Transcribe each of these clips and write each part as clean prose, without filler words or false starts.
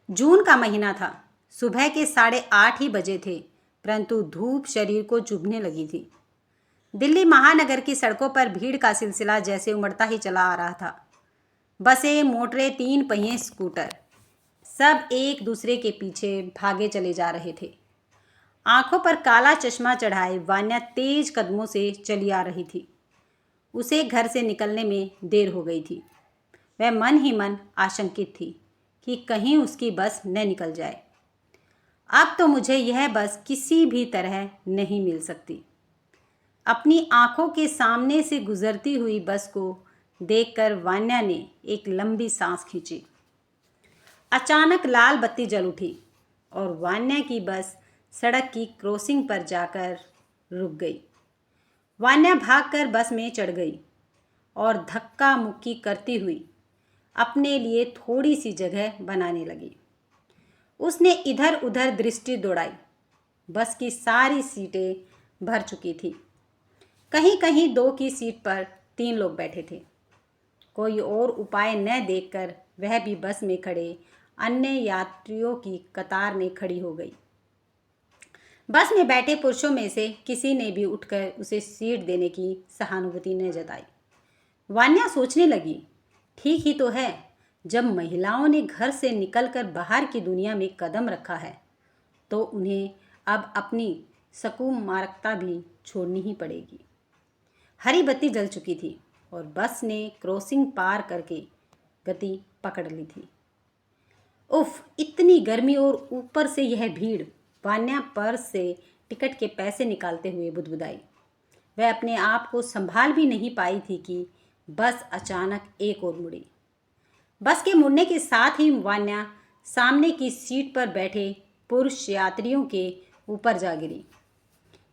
जून का महीना था। सुबह के 8:30 ही बजे थे, परंतु धूप शरीर को चुभने लगी थी। दिल्ली महानगर की सड़कों पर भीड़ का सिलसिला जैसे उमड़ता ही चला आ रहा था। बसें, मोटरें, 3 पहिए स्कूटर, सब एक दूसरे के पीछे भागे चले जा रहे थे। आंखों पर काला चश्मा चढ़ाए वान्या तेज कदमों से चली आ रही थी। उसे घर से निकलने में देर हो गई थी। वह मन ही मन आशंकित थी कि कहीं उसकी बस न निकल जाए। अब तो मुझे यह बस किसी भी तरह नहीं मिल सकती। अपनी आंखों के सामने से गुजरती हुई बस को देखकर वान्या ने एक लंबी सांस खींची। अचानक लाल बत्ती जल उठी और वान्या की बस सड़क की क्रॉसिंग पर जाकर रुक गई। वान्या भागकर बस में चढ़ गई और धक्का मुक्की करती हुई अपने लिए थोड़ी सी जगह बनाने लगी। उसने इधर उधर दृष्टि दौड़ाई। बस की सारी सीटें भर चुकी थी। कहीं कहीं 2 की सीट पर 3 लोग बैठे थे। कोई और उपाय न देखकर वह भी बस में खड़े अन्य यात्रियों की कतार में खड़ी हो गई। बस में बैठे पुरुषों में से किसी ने भी उठकर उसे सीट देने की सहानुभूति न जताई। वान्या सोचने लगी, ठीक ही तो है, जब महिलाओं ने घर से निकलकर बाहर की दुनिया में कदम रखा है तो उन्हें अब अपनी सुकुमारकता भी छोड़नी ही पड़ेगी। हरी बत्ती जल चुकी थी और बस ने क्रॉसिंग पार करके गति पकड़ ली थी। उफ, इतनी गर्मी और ऊपर से यह भीड़। वान्या पर्स से टिकट के पैसे निकालते हुए बुदबुदाई। वह अपने आप को संभाल भी नहीं पाई थी कि बस अचानक एक ओर मुड़ी। बस के मुड़ने के साथ ही वान्या सामने की सीट पर बैठे पुरुष यात्रियों के ऊपर जा गिरी।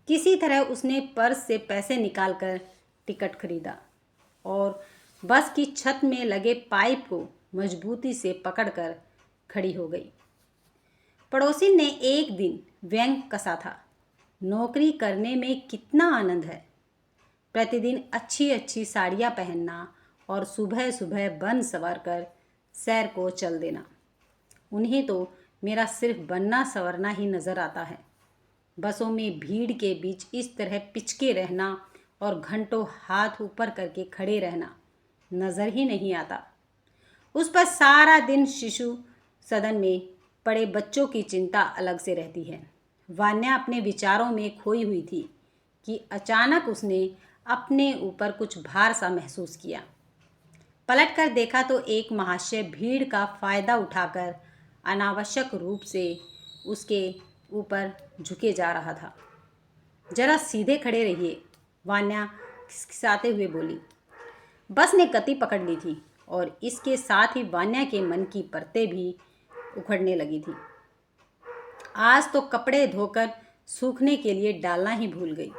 किसी तरह उसने पर्स से पैसे निकालकर टिकट खरीदा और बस की छत में लगे पाइप को मजबूती से पकड़कर खड़ी हो गई। पड़ोसी ने एक दिन व्यंग कसा था, नौकरी करने में कितना आनंद है। प्रतिदिन अच्छी अच्छी साड़ियाँ पहनना और सुबह सुबह बन संवर कर सैर को चल देना। उन्हें तो मेरा सिर्फ बनना संवरना ही नज़र आता है। बसों में भीड़ के बीच इस तरह पिचके रहना और घंटों हाथ ऊपर करके खड़े रहना नज़र ही नहीं आता। उस पर सारा दिन शिशु सदन में पड़े बच्चों की चिंता अलग से रहती है। वान्या अपने विचारों में खोई हुई थी कि अचानक उसने अपने ऊपर कुछ भार सा महसूस किया। पलट कर देखा तो एक महाशय भीड़ का फ़ायदा उठाकर अनावश्यक रूप से उसके ऊपर झुके जा रहा था। जरा सीधे खड़े रहिए, वान्या खिसखिसाते हुए बोली। बस ने गति पकड़ ली थी और इसके साथ ही वान्या के मन की परतें भी उखड़ने लगी थी। आज तो कपड़े धोकर सूखने के लिए डालना ही भूल गई।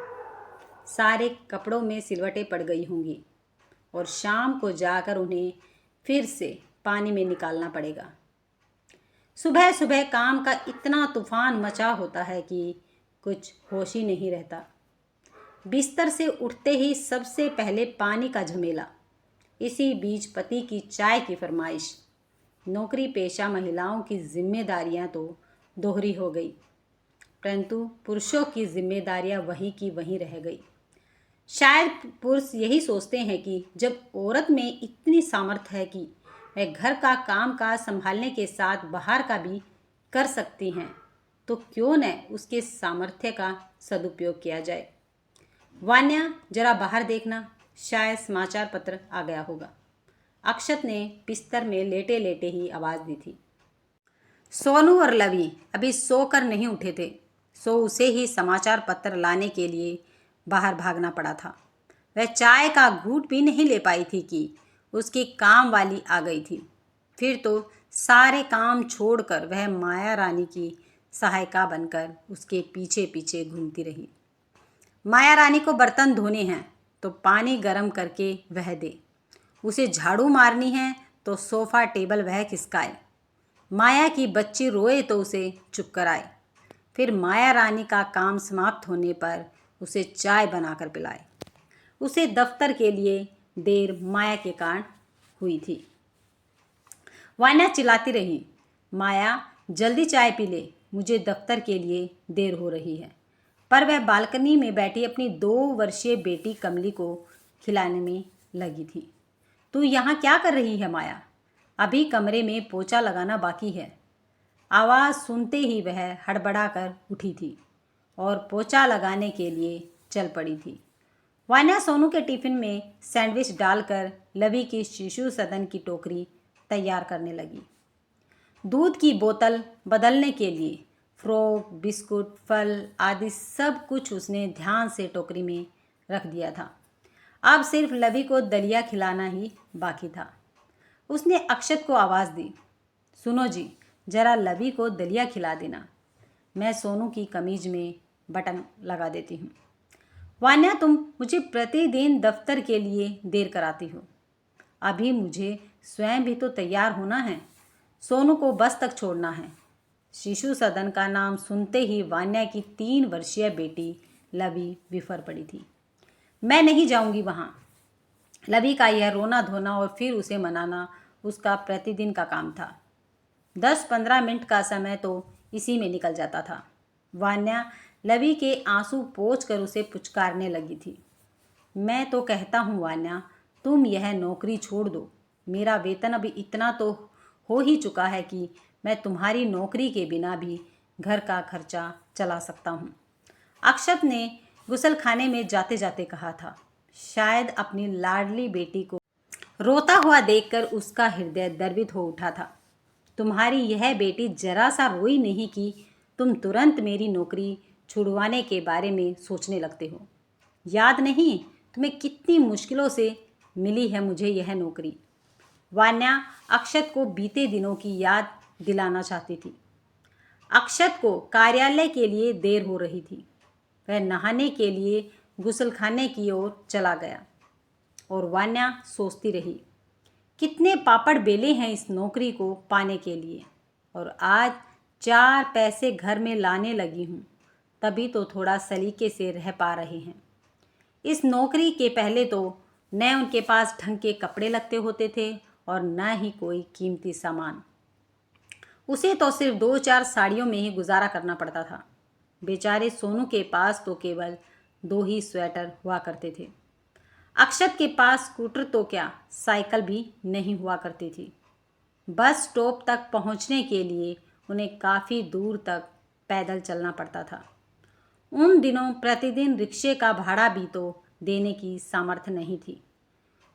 सारे कपड़ों में सिलवटें पड़ गई होंगी और शाम को जाकर उन्हें फिर से पानी में निकालना पड़ेगा। सुबह सुबह काम का इतना तूफान मचा होता है कि कुछ होश ही नहीं रहता। बिस्तर से उठते ही सबसे पहले पानी का झमेला। इसी बीच पति की चाय की फरमाइश। नौकरी पेशा महिलाओं की जिम्मेदारियां तो दोहरी हो गई, परंतु पुरुषों की जिम्मेदारियां वहीं की वहीं रह गई। शायद पुरुष यही सोचते हैं कि जब औरत में इतनी सामर्थ्य है कि वह घर का काम काज संभालने के साथ बाहर का भी कर सकती हैं, तो क्यों न उसके सामर्थ्य का सदुपयोग किया जाए। वान्या, जरा बाहर देखना, शायद समाचार पत्र आ गया होगा। अक्षत ने बिस्तर में लेटे लेटे ही आवाज़ दी थी। सोनू और लवी अभी सोकर नहीं उठे थे, सो उसे ही समाचार पत्र लाने के लिए बाहर भागना पड़ा था। वह चाय का घूंट भी नहीं ले पाई थी कि उसकी काम वाली आ गई थी। फिर तो सारे काम छोड़कर वह माया रानी की सहायिका बनकर उसके पीछे पीछे घूमती रही। माया रानी को बर्तन धोने हैं तो पानी गर्म करके वह दे, उसे झाड़ू मारनी है तो सोफ़ा टेबल वह खिसकाए, माया की बच्ची रोए तो उसे चुप कराए, फिर माया रानी का काम समाप्त होने पर उसे चाय बनाकर पिलाए। उसे दफ्तर के लिए देर माया के कारण हुई थी। वान्या चिल्लाती रही, माया, जल्दी चाय पी ले, मुझे दफ्तर के लिए देर हो रही है। पर वह बालकनी में बैठी अपनी 2 वर्षीय बेटी कमली को खिलाने में लगी थी। तू यहाँ क्या कर रही है माया? अभी कमरे में पोछा लगाना बाकी है। आवाज़ सुनते ही वह हड़बड़ाकर उठी थी और पोछा लगाने के लिए चल पड़ी थी। वान्या सोनू के टिफिन में सैंडविच डालकर लवी की शिशु सदन की टोकरी तैयार करने लगी। दूध की बोतल बदलने के लिए फ्रॉक, बिस्कुट, फल आदि सब कुछ उसने ध्यान से टोकरी में रख दिया था। अब सिर्फ लवी को दलिया खिलाना ही बाकी था। उसने अक्षत को आवाज़ दी, सुनो जी, ज़रा लवी को दलिया खिला देना। मैं सोनू की कमीज में बटन लगा देती हूँ। वान्या, तुम मुझे प्रतिदिन दफ्तर के लिए देर कराती हो। अभी मुझे स्वयं भी तो तैयार होना है। सोनू को बस तक छोड़ना है। शिशु सदन का नाम सुनते ही वान्या की 3 वर्षीय बेटी लवी बिफर पड़ी थी। मैं नहीं जाऊंगी वहाँ। लवी का यह रोना धोना और फिर उसे मनाना उसका प्रतिदिन का काम था। 10-15 मिनट का समय तो इसी में निकल जाता था। वान्या लवी के आंसू पोंछकर उसे पुचकारने लगी थी। मैं तो कहता हूँ वान्या, तुम यह नौकरी छोड़ दो। मेरा वेतन अभी इतना तो हो ही चुका है कि मैं तुम्हारी नौकरी के बिना भी घर का खर्चा चला सकता हूँ। अक्षत ने गुसलखाने में जाते जाते कहा था। शायद अपनी लाडली बेटी को रोता हुआ देखकर उसका हृदय द्रवित हो उठा था। तुम्हारी यह बेटी जरा सा रोई नहीं कि तुम तुरंत मेरी नौकरी छुड़वाने के बारे में सोचने लगते हो। याद नहीं तुम्हें कितनी मुश्किलों से मिली है मुझे यह नौकरी। वान्या अक्षत को बीते दिनों की याद दिलाना चाहती थी। अक्षत को कार्यालय के लिए देर हो रही थी। वह नहाने के लिए गुसलखाने की ओर चला गया और वान्या सोचती रही, कितने पापड़ बेले हैं इस नौकरी को पाने के लिए, और आज 4 पैसे घर में लाने लगी हूँ, तभी तो थोड़ा सलीके से रह पा रहे हैं। इस नौकरी के पहले तो न उनके पास ढंग के कपड़े लगते होते थे और न ही कोई कीमती सामान। उसे तो सिर्फ 2-4 साड़ियों में ही गुजारा करना पड़ता था। बेचारे सोनू के पास तो केवल 2 ही स्वेटर हुआ करते थे। अक्षत के पास स्कूटर तो क्या, साइकिल भी नहीं हुआ करती थी। बस स्टॉप तक पहुंचने के लिए उन्हें काफ़ी दूर तक पैदल चलना पड़ता था। उन दिनों प्रतिदिन रिक्शे का भाड़ा भी तो देने की सामर्थ्य नहीं थी।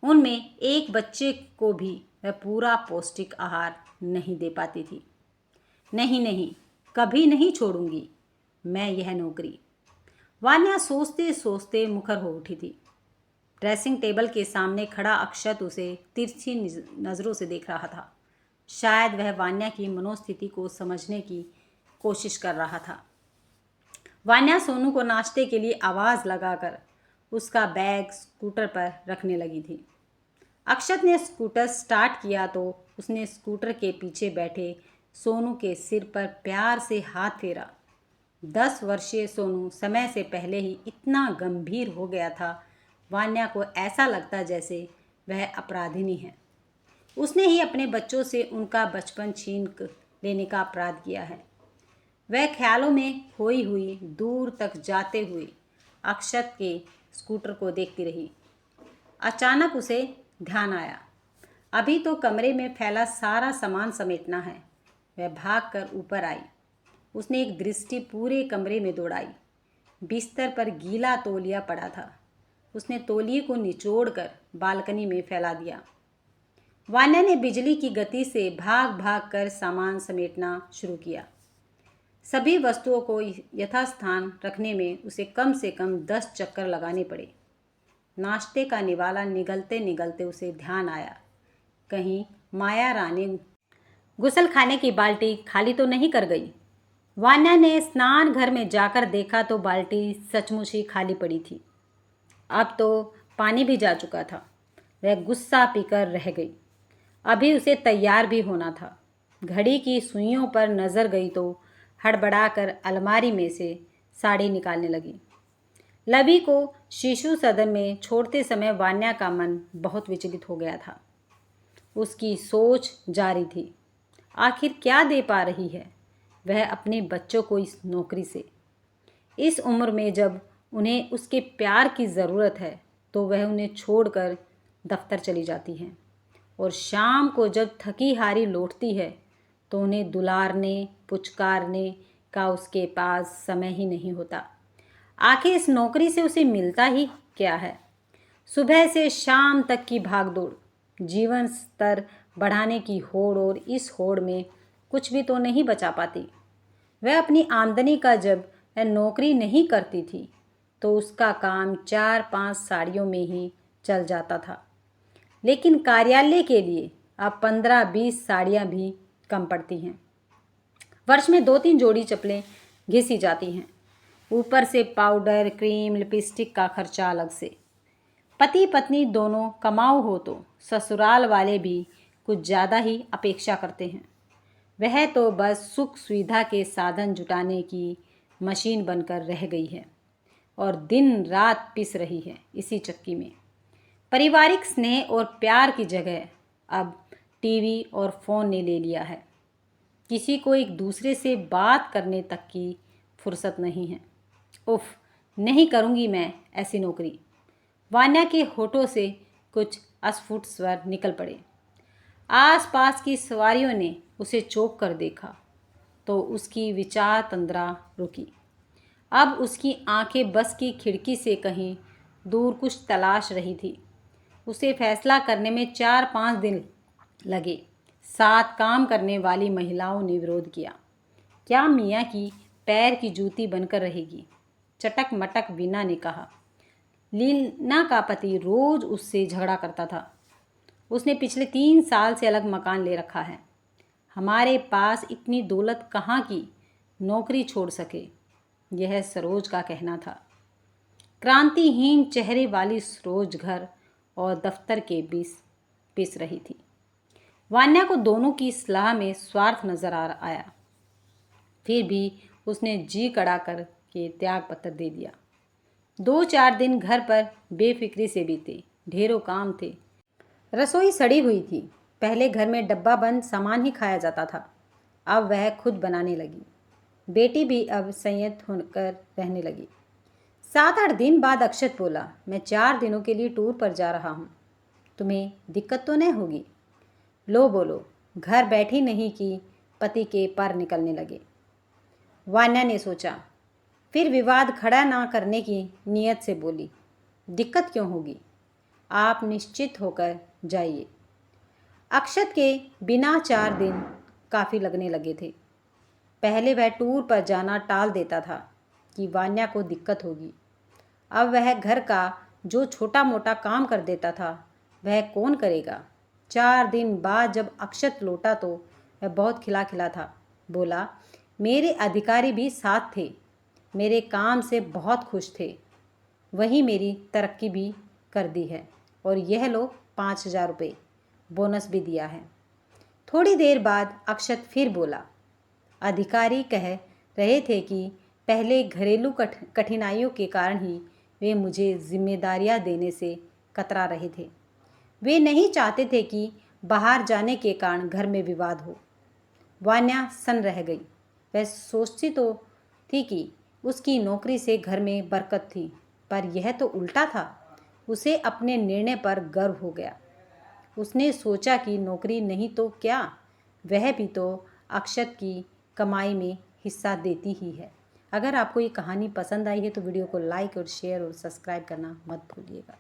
उनमें एक बच्चे को भी वह पूरा पौष्टिक आहार नहीं दे पाती थी। नहीं नहीं, कभी नहीं छोड़ूंगी मैं यह नौकरी। वान्या सोचते सोचते मुखर हो उठी थी। ड्रेसिंग टेबल के सामने खड़ा अक्षत उसे तिरछी नज़रों से देख रहा था। शायद वह वान्या की मनोस्थिति को समझने की कोशिश कर रहा था। वान्या सोनू को नाश्ते के लिए आवाज़ लगाकर उसका बैग स्कूटर पर रखने लगी थी। अक्षत ने स्कूटर स्टार्ट किया तो उसने स्कूटर के पीछे बैठे सोनू के सिर पर प्यार से हाथ फेरा। 10 वर्षीय सोनू समय से पहले ही इतना गंभीर हो गया था, वान्या को ऐसा लगता जैसे वह अपराधिनी है। उसने ही अपने बच्चों से उनका बचपन छीन लेने का अपराध किया है। वह ख्यालों में खोई हुई दूर तक जाते हुए अक्षत के स्कूटर को देखती रही। अचानक उसे ध्यान आया, अभी तो कमरे में फैला सारा सामान समेटना है। वह भागकर ऊपर आई। उसने एक दृष्टि पूरे कमरे में दौड़ाई। बिस्तर पर गीला तौलिया पड़ा था। उसने तौलिए को निचोड़कर बालकनी में फैला दिया। वान्या ने बिजली की गति से भाग भाग कर सामान समेटना शुरू किया। सभी वस्तुओं को यथास्थान रखने में उसे कम से कम 10 चक्कर लगाने पड़े। नाश्ते का निवाला निगलते निगलते उसे ध्यान आया, कहीं माया रानी गुसलखाने की बाल्टी खाली तो नहीं कर गई। वान्या ने स्नान घर में जाकर देखा तो बाल्टी सचमुच ही खाली पड़ी थी। अब तो पानी भी जा चुका था। वह गुस्सा पीकर रह गई। अभी उसे तैयार भी होना था। घड़ी की सुइयों पर नज़र गई तो हड़बड़ाकर अलमारी में से साड़ी निकालने लगी। लवी को शिशु सदन में छोड़ते समय वान्या का मन बहुत विचलित हो गया था। उसकी सोच जारी थी। आखिर क्या दे पा रही है वह अपने बच्चों को इस नौकरी से। इस उम्र में जब उन्हें उसके प्यार की ज़रूरत है तो वह उन्हें छोड़कर दफ्तर चली जाती हैं और शाम को जब थकी हारी लौटती है तो उन्हें दुलारने पुचकारने का उसके पास समय ही नहीं होता। आखिर इस नौकरी से उसे मिलता ही क्या है? सुबह से शाम तक की भागदौड़, जीवन स्तर बढ़ाने की होड़, और इस होड़ में कुछ भी तो नहीं बचा पाती। वह अपनी आमदनी का जब वह नौकरी नहीं करती थी तो उसका काम 4-5 साड़ियों में ही चल जाता था, लेकिन कार्यालय के लिए अब 15-20 साड़ियाँ भी कम पड़ती हैं। वर्ष में 2-3 जोड़ी चप्पलें घिसी जाती हैं, ऊपर से पाउडर, क्रीम, लिपस्टिक का खर्चा अलग से। पति पत्नी दोनों कमाऊ हो तो ससुराल वाले भी कुछ ज़्यादा ही अपेक्षा करते हैं। वह तो बस सुख सुविधा के साधन जुटाने की मशीन बनकर रह गई है और दिन रात पिस रही है इसी चक्की में। पारिवारिक स्नेह और प्यार की जगह अब टीवी और फ़ोन ने ले लिया है। किसी को एक दूसरे से बात करने तक की फुर्सत नहीं है। उफ, नहीं करूँगी मैं ऐसी नौकरी। वान्या के होठों से कुछ अस्फुट स्वर निकल पड़े। आसपास की सवारियों ने उसे चौंक कर देखा तो उसकी विचार तंद्रा रुकी। अब उसकी आंखें बस की खिड़की से कहीं दूर कुछ तलाश रही थी। उसे फैसला करने में 4-5 दिन लगे। 7 काम करने वाली महिलाओं ने विरोध किया। क्या मियाँ की पैर की जूती बनकर रहेगी? चटक मटक वीना ने कहा। लीना का पति रोज उससे झगड़ा करता था। उसने पिछले 3 साल से अलग मकान ले रखा है। हमारे पास इतनी दौलत कहाँ की नौकरी छोड़ सके, यह सरोज का कहना था। क्रांतिहीन चेहरे वाली सरोज घर और दफ्तर के बीच पिस रही थी। वान्या को दोनों की सलाह में स्वार्थ नजर आया, फिर भी उसने जी कड़ा कर के त्याग पत्र दे दिया। 2-4 दिन घर पर बेफिक्री से बीते। ढेरों काम थे। रसोई सड़ी हुई थी। पहले घर में डब्बा बंद सामान ही खाया जाता था, अब वह खुद बनाने लगी। बेटी भी अब संयत होकर रहने लगी। 7-8 दिन बाद अक्षत बोला, मैं 4 दिनों के लिए टूर पर जा रहा हूँ, तुम्हें दिक्कत तो नहीं होगी? लो बोलो, घर बैठी नहीं कि पति के पर निकलने लगे। वान्या ने सोचा, फिर विवाद खड़ा ना करने की नीयत से बोली, दिक्कत क्यों होगी, आप निश्चित होकर जाइए। अक्षत के बिना 4 दिन काफ़ी लगने लगे थे। पहले वह टूर पर जाना टाल देता था कि वान्या को दिक्कत होगी। अब वह घर का जो छोटा मोटा काम कर देता था वह कौन करेगा। 4 दिन बाद जब अक्षत लौटा तो वह बहुत खिला खिला था। बोला, मेरे अधिकारी भी साथ थे, मेरे काम से बहुत खुश थे, वही मेरी तरक्की भी कर दी है और यह लो 5,000 रुपये बोनस भी दिया है। थोड़ी देर बाद अक्षत फिर बोला, अधिकारी कह रहे थे कि पहले घरेलू कठिनाइयों के कारण ही वे मुझे जिम्मेदारियां देने से कतरा रहे थे। वे नहीं चाहते थे कि बाहर जाने के कारण घर में विवाद हो। वान्या सन्न रह गई। वह सोचती तो थी कि उसकी नौकरी से घर में बरकत थी, पर यह तो उल्टा था। उसे अपने निर्णय पर गर्व हो गया। उसने सोचा कि नौकरी नहीं तो क्या, वह भी तो अक्षत की कमाई में हिस्सा देती ही है। अगर आपको ये कहानी पसंद आई है तो वीडियो को लाइक और शेयर और सब्सक्राइब करना मत भूलिएगा।